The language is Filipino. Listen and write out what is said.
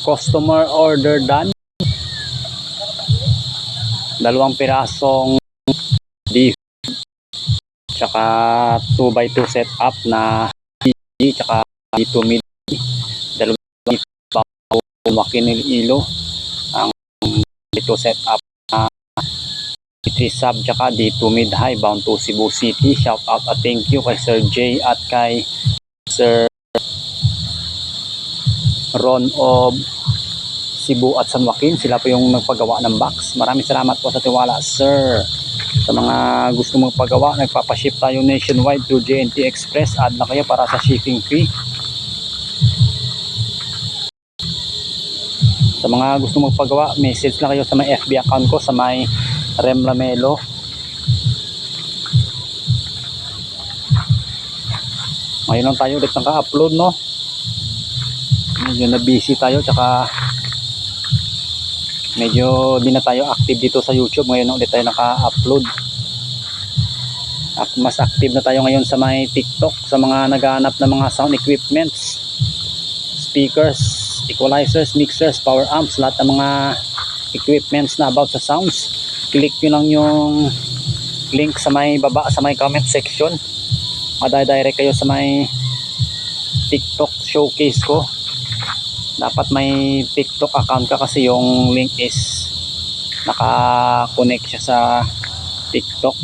Customer order done. 2 pirasong beef. Tsaka 2x2 setup na tsaka dito mid. 2 makinilo. Ang dito setup na D3 sub tsaka D2 mid high bound to Cebu City. Shout out at thank you kay Sir J at kay Sir Ron of Cebu at San Joaquin. Sila po yung nagpagawa ng box. Maraming salamat po sa tiwala, sir. Sa mga gusto magpagawa, nagpapaship tayo nationwide through JNT Express. Add na kayo para sa shipping fee. Sa mga gusto magpagawa, message na kayo sa may FB account ko sa may Rem Lamelo. Ngayon lang tayo ulit naka-upload, no? Medyo na busy tayo, tsaka medyo di na tayo active dito sa YouTube. Ngayon ulit tayo naka-upload. Mas active na tayo ngayon sa may TikTok, sa mga naghahanap ng mga sound equipments, speakers, equalizers, mixers, power amps, lahat ng mga equipments na about sa sounds. Click nyo lang yung link sa may baba, sa may comment section. Madadirect kayo sa may TikTok showcase ko. Dapat may TikTok account ka kasi yung link is naka-connect siya sa TikTok.